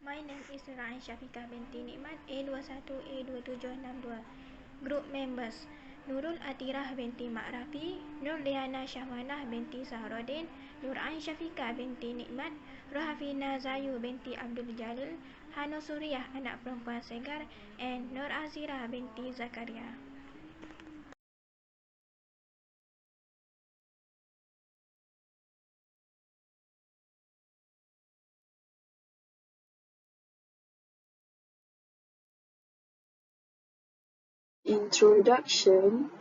My name is Ryan Syafiqah binti Nikmat A21 A2762. Group members: Nurul Atirah binti Mak Rafi, Nur Liana Syahwanah binti Saharuddin, Nur Ain Syafiqah binti Nikmat, Rohafina Zayu binti Abdul Jalil, Hano Suriah anak perempuan Segar, and Nur Azira binti Zakaria. Introduction.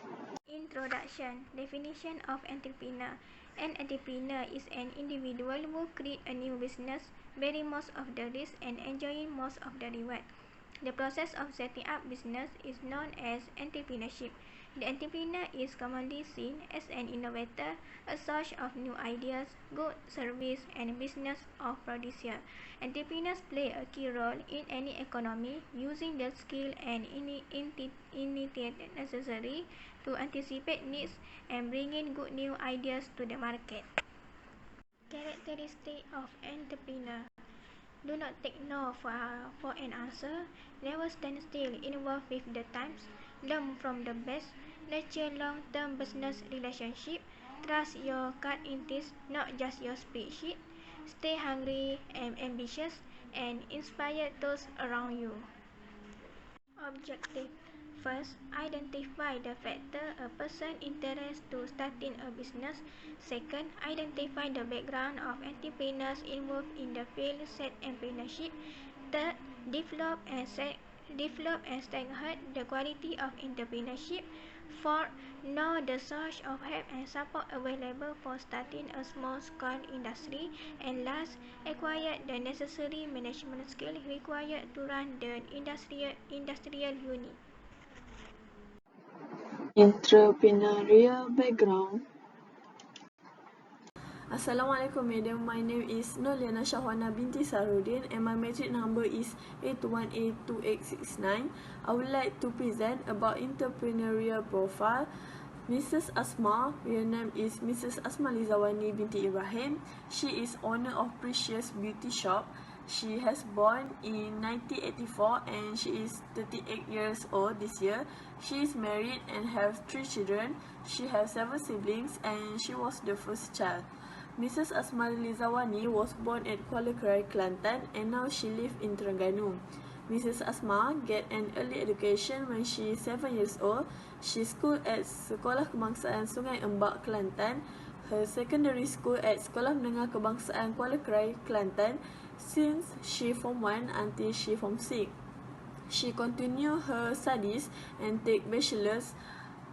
Introduction. Definition of entrepreneur. An entrepreneur is an individual who creates a new business, bearing most of the risk and enjoying most of the reward. The process of setting up business is known as entrepreneurship. The entrepreneur is commonly seen as an innovator, a source of new ideas, goods, service, and business of producer. Entrepreneurs play a key role in any economy, using the skill and initiative necessary to anticipate needs and bring in good new ideas to the market. Characteristic of entrepreneur. Do not take no for an answer. Never stand still. Involve with the times. Learn from the best. Nurture long-term business relationship. Trust your gut instinct, not just your spreadsheet. Stay hungry and ambitious, and inspire those around you. Objective. First, identify the factor a person interested to starting a business. Second, identify the background of entrepreneurs involved in the field set entrepreneurship. Third, develop and strengthen the quality of entrepreneurship. Fourth, know the source of help and support available for starting a small-scale industry. And last, acquire the necessary management skills required to run the industrial unit. Entrepreneurial background. Assalamualaikum madam, my name is Nur Liana Syahwanah binti Saharuddin and my matric number is 821A2869. I would like to present about entrepreneurial profile. Mrs. Asma, her name is Mrs. Asma Lizawani binti Ibrahim. She is owner of Precious Beauty Shop. She has born in 1984 and she is 38 years old this year. She is married and have 3 children. She has 7 siblings and she was the first child. Mrs. Asma Lizawani was born at Kuala Krai, Kelantan, and now she lives in Terengganu. Mrs. Asma get an early education when she is 7 years old. She schooled at Sekolah Kebangsaan Sungai Embak, Kelantan. Her secondary school at Sekolah Menengah Kebangsaan Kuala Krai, Kelantan, since she Form 1 until she Form 6. She continued her studies and take bachelor's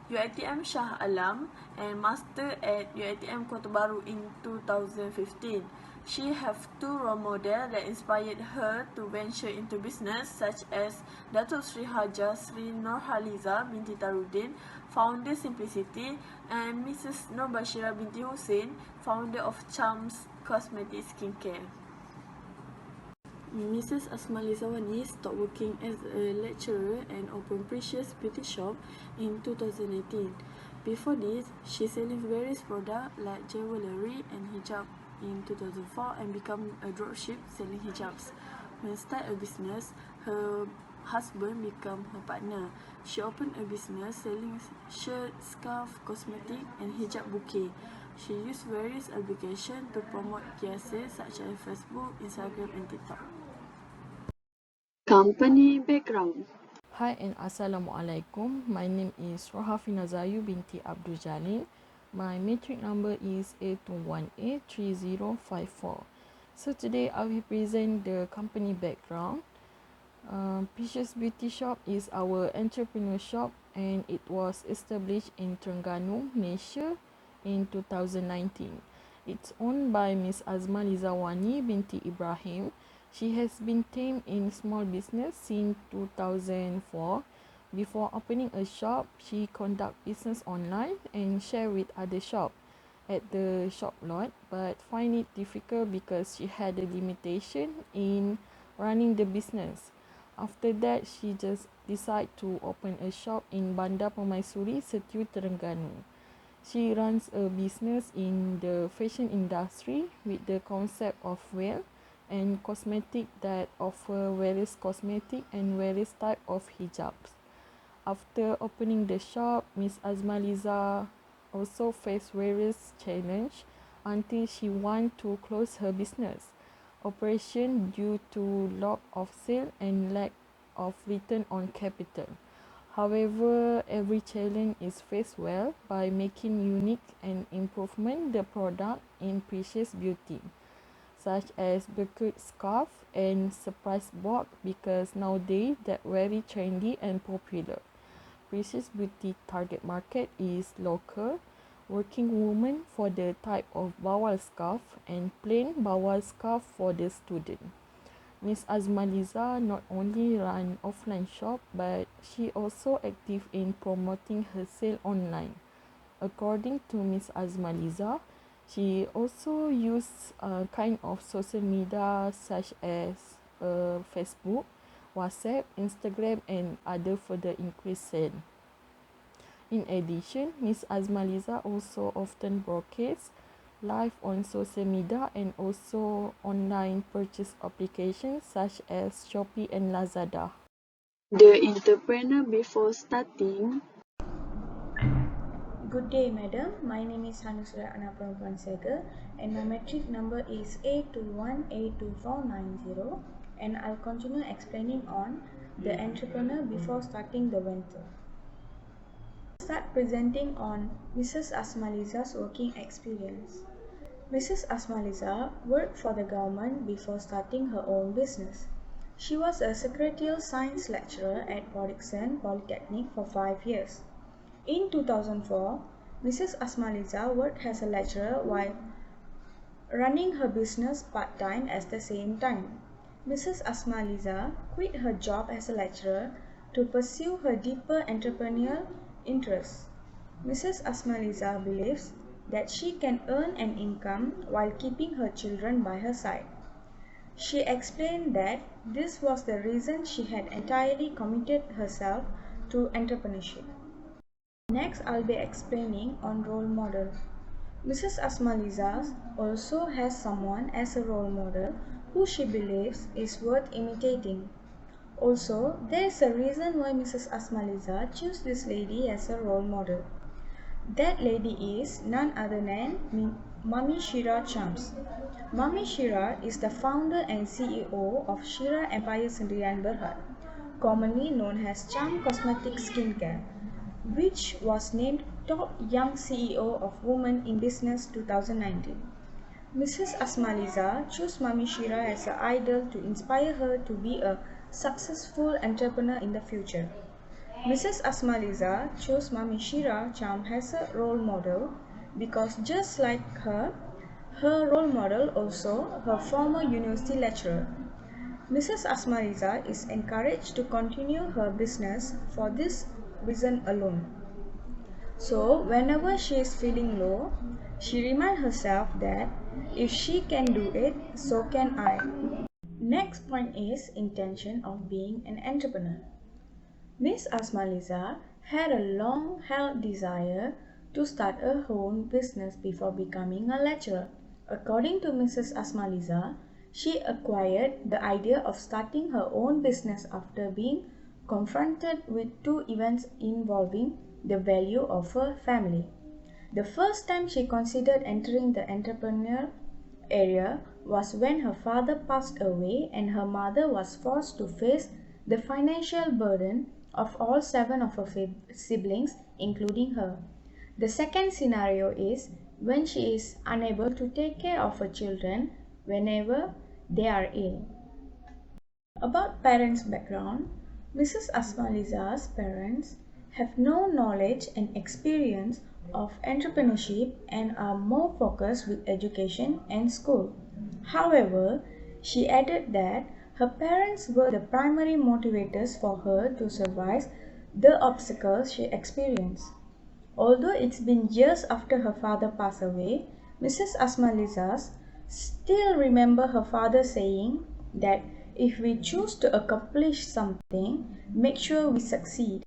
UiTM Shah Alam and master at UiTM Kota Baru in 2015. She have 2 role models that inspired her to venture into business, such as Datuk Sri Haja Sri Nurhaliza binti Tarudin, founder Simplicity, and Mrs. Nur Bashira binti Hussein, founder of Charms Cosmetic Skincare. Mrs. Asma Lizawani stopped working as a lecturer and opened Precious Beauty Shop in 2018. Before this, she selling various products like jewelry and hijab in 2004 and become a dropship selling hijabs. When start a business, her husband become her partner. She opened a business selling shirt, scarf, cosmetic, and hijab bouquet. She used various applications to promote kiases such as Facebook, Instagram, and TikTok. Company background. Hi and Assalamualaikum. My name is Rohafina Zayu binti Abdul Jalil. My matric number is A21A3054. So today I will present the company background. Precious Beauty Shop is our entrepreneur shop and it was established in Terengganu, Malaysia in 2019. It's owned by Miss Azma Lizawani binti Ibrahim. She has been trained in small business since 2004. Before opening a shop, she conduct business online and share with other shop at the shop lot, but find it difficult because she had a limitation in running the business. After that, she just decided to open a shop in Bandar Permaisuri, Setiu, Terengganu. She runs a business in the fashion industry with the concept of wealth, and cosmetic that offer various cosmetic and various type of hijabs. After opening the shop, Miss Azmaliza also faced various challenges until she want to close her business operation due to lack of sale and lack of return on capital. However, every challenge is faced well by making unique and improvement the product in precious beauty, such as bucket scarf and surprise box because nowadays that very trendy and popular. Precious beauty target market is local, working women for the type of bawal scarf and plain bawal scarf for the student. Miss Azmaliza not only run offline shop but she also active in promoting her sale online. According to Miss Azmaliza, she also use kind of social media such as Facebook, WhatsApp, Instagram and other further increase sale. In addition, Miss Azmaliza also often broadcasts live on social media and also online purchase applications such as Shopee and Lazada. The entrepreneur before starting. Good day, madam. My name is Hanusra Anna Perempuan Segar and my metric number is A21A2490 and I'll continue explaining on the entrepreneur before starting the venture. Start presenting on Mrs. Azmaliza's working experience. Mrs. Azmaliza worked for the government before starting her own business. She was a secretarial science lecturer at Bodixon Polytechnic for 5 years. In 2004, Mrs. Azmaliza worked as a lecturer while running her business part-time at the same time. Mrs. Azmaliza quit her job as a lecturer to pursue her deeper entrepreneurial interests. Mrs. Azmaliza believes that she can earn an income while keeping her children by her side. She explained that this was the reason she had entirely committed herself to entrepreneurship. Next, I'll be explaining on role model. Mrs. Azmaliza also has someone as a role model who she believes is worth imitating. Also, there is a reason why Mrs. Azmaliza chose this lady as a role model. That lady is none other than Mami Shira Chams. Mami Shira is the founder and CEO of Shira Empire Sendirian Berhad, commonly known as Cham Cosmetic Skincare, which was named Top Young CEO of Women in Business 2019. Mrs. Azmaliza chose Mami Shira as an idol to inspire her to be a successful entrepreneur in the future. Mrs. Azmaliza chose Mami Shira Cham as a role model because just like her role model also her former university lecturer. Mrs. Azmaliza is encouraged to continue her business for this reason alone. So, whenever she is feeling low, she reminds herself that if she can do it, so can I. Next point is intention of being an entrepreneur. Miss Azmaliza had a long-held desire to start her own business before becoming a lecturer. According to Mrs. Azmaliza, she acquired the idea of starting her own business after being confronted with two events involving the value of her family. The first time she considered entering the entrepreneurial area was when her father passed away and her mother was forced to face the financial burden of all 7 of her siblings, including her. The second scenario is when she is unable to take care of her children whenever they are ill. About parents' background, Mrs. Azmaliza's parents have no knowledge and experience of entrepreneurship and are more focused with education and school. However, she added that her parents were the primary motivators for her to survive the obstacles she experienced. Although it's been years after her father passed away, Mrs. Azmaliza still remember her father saying that if we choose to accomplish something, make sure we succeed.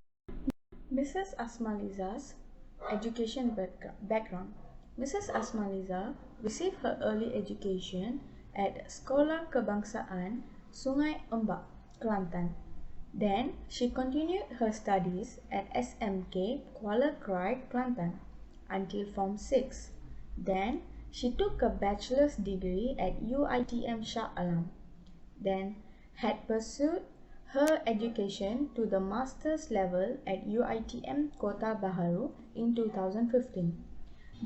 Mrs. Azmaliza's education background. Mrs. Azmaliza received her early education at Sekolah Kebangsaan Sungai Embak, Kelantan. Then she continued her studies at SMK Kuala Krai, Kelantan until Form 6. Then she took a bachelor's degree at UiTM Shah Alam. Then had pursued her education to the master's level at UiTM Kota Baharu in 2015.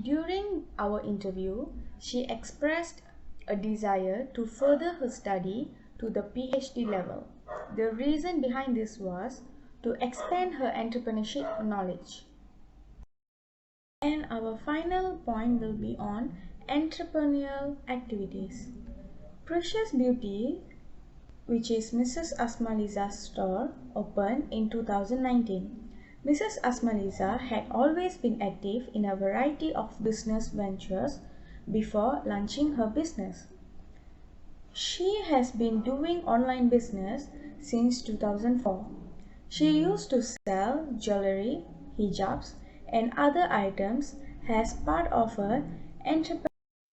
During our interview, she expressed a desire to further her study to the PhD level. The reason behind this was to expand her entrepreneurship knowledge. And our final point will be on entrepreneurial activities. Precious Beauty, which is Mrs. Asmaliza's store, opened in 2019. Mrs. Asmaliza had always been active in a variety of business ventures before launching her business. She has been doing online business since 2004. She used to sell jewelry, hijabs, and other items as part of her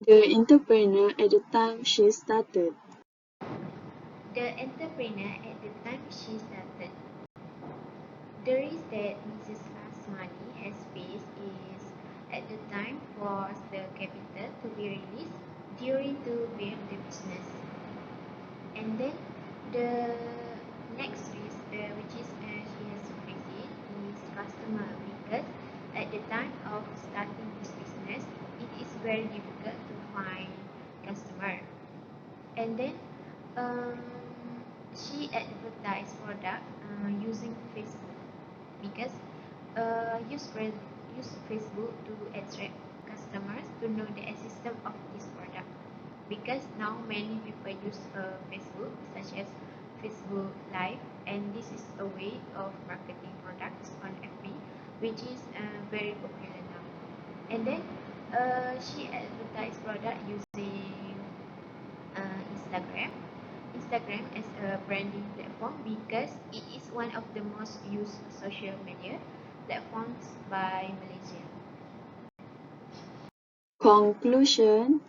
The entrepreneur at the time she started. The entrepreneur at the time she started. The risk that Mrs. Asmani has faced is at the time was the capital to be released during to build the business. And then the next risk which is she has to face it is customer, because at the time of starting this business it is very difficult to find customer. And then she advertised product using Facebook, because use Facebook to attract customers to know the existence of this product, because now many people use Facebook such as Facebook Live, and this is a way of marketing products on FB, which is very popular now. And then she advertised product using Instagram as a branding platform, because it is one of the most used social media platforms by Malaysia. Conclusion.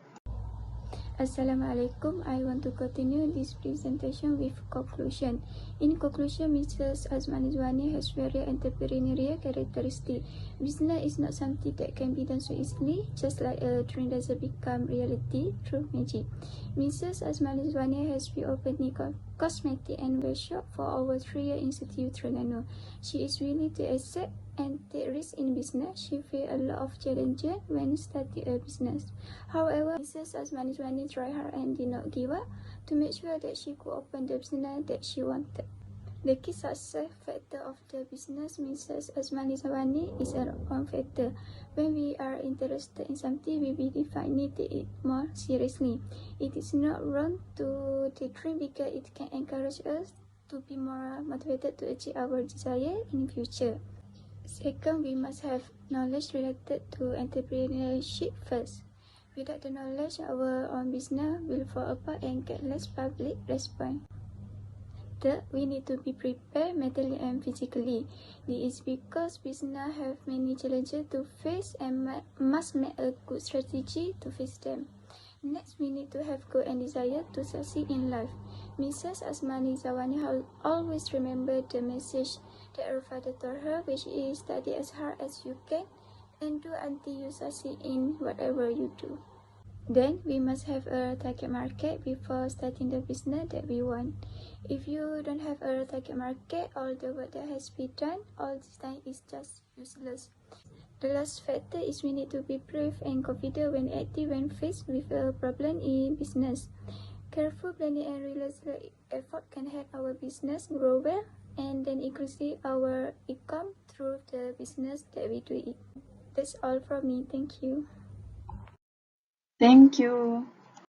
Assalamualaikum. I want to continue this presentation with conclusion. In conclusion, Mrs. Asmalizwani has very entrepreneurial characteristic. Business is not something that can be done so easily, just like a dream doesn't become reality through magic. Mrs. Asmalizwani has reopened cosmetic and workshop for over 3 years in City Terengganu. She is willing to accept and take risks in business. She faced a lot of challenges when starting a business. However, Mrs. Asmalizwani tried hard and did not give up to make sure that she could open the business that she wanted. The key success factor of the business Mrs. Asmalizwani is a own factor. When we are interested in something, we really need to take it more seriously. It is not wrong to daydream, because it can encourage us to be more motivated to achieve our desire in the future. Second, we must have knowledge related to entrepreneurship first. Without the knowledge, our own business will fall apart and get less public response. Third, we need to be prepared mentally and physically. This is because business have many challenges to face and must make a good strategy to face them. Next, we need to have goal and desire to succeed in life. Mrs. Asmalizwani always remember the message that her father told her, which is study as hard as you can and do until you succeed in whatever you do. Then, we must have a target market before starting the business that we want. If you don't have a target market, all the work that has been done all this time is just useless. The last factor is we need to be brave and confident when active when faced with a problem in business. Careful planning and relentless effort can help our business grow well and then increase our income through the business that we do. That's all from me. Thank you. Thank you.